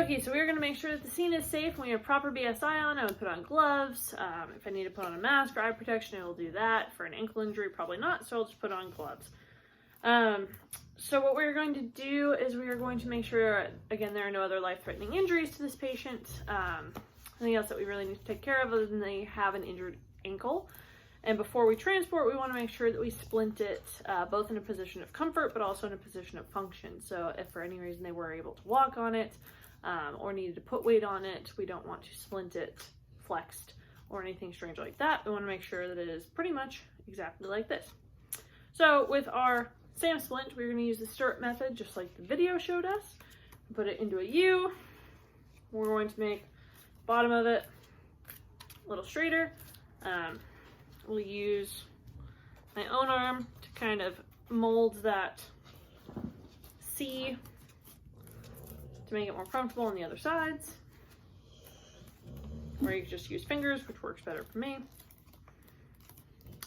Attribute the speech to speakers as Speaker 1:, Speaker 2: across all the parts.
Speaker 1: Okay, so we're going to make sure that the scene is safe. When we have proper BSI on, I would put on gloves. If I need to put on a mask or eye protection, I will do that. For an ankle injury, probably not, so I'll just put on gloves. So what we're going to do is we are going to make sure, again, there are no other life-threatening injuries to this patient. Anything else that we really need to take care of other than they have an injured ankle. And before we transport, we want to make sure that we splint it both in a position of comfort, but also in a position of function. So if for any reason they were able to walk on it or needed to put weight on it, we don't want to splint it flexed or anything strange like that. We want to make sure that it is pretty much exactly like this. So with our SAM splint, we're going to use the stirrup method, just like the video showed us. Put it into a U. We're going to make the bottom of it a little straighter. We'll use my own arm to kind of mold that C to make it more comfortable on the other sides. Or you can just use fingers, which works better for me.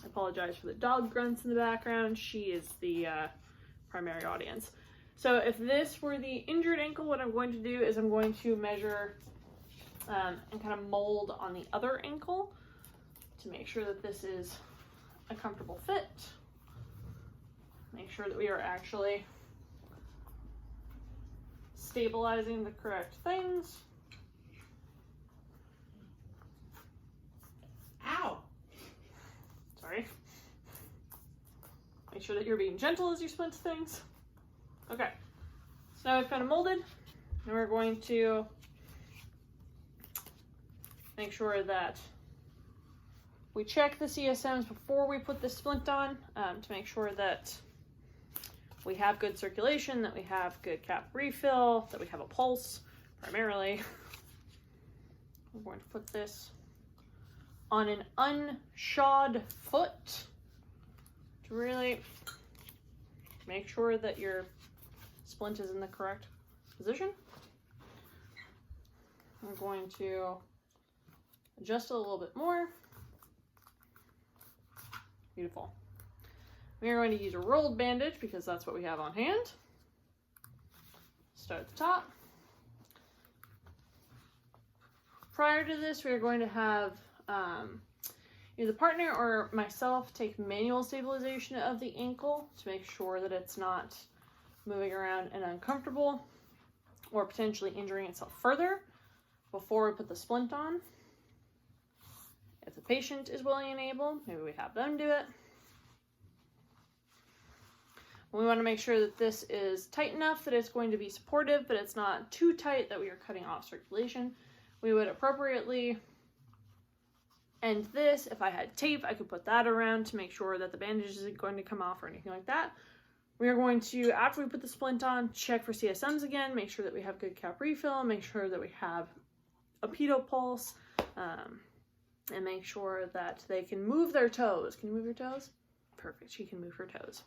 Speaker 1: I apologize for the dog grunts in the background. She is the primary audience. So if this were the injured ankle, what I'm going to do is I'm going to measure and kind of mold on the other ankle to make sure that this is a comfortable fit. Make sure that we are actually stabilizing the correct things.
Speaker 2: Ow!
Speaker 1: Sorry. Make sure that you're being gentle as you splint things. Okay, so now we've kind of molded, and we're going to make sure that we check the CSMs before we put the splint on to make sure that we have good circulation, that we have good cap refill, that we have a pulse, primarily. We're going to put this on an unshod foot to really make sure that your splint is in the correct position. We're going to adjust it a little bit more. Beautiful. We are going to use a rolled bandage because that's what we have on hand. Start at the top. Prior to this, we are going to have either the partner or myself take manual stabilization of the ankle to make sure that it's not moving around and uncomfortable or potentially injuring itself further before we put the splint on. If the patient is willing and able, maybe we have them do it. We want to make sure that this is tight enough that it's going to be supportive, but it's not too tight that we are cutting off circulation. We would appropriately end this. If I had tape, I could put that around to make sure that the bandage isn't going to come off or anything like that. We are going to, after we put the splint on, check for CSMs again, make sure that we have good cap refill, make sure that we have a pedo pulse, and make sure that they can move their toes. Can you move your toes? Perfect, she can move her toes.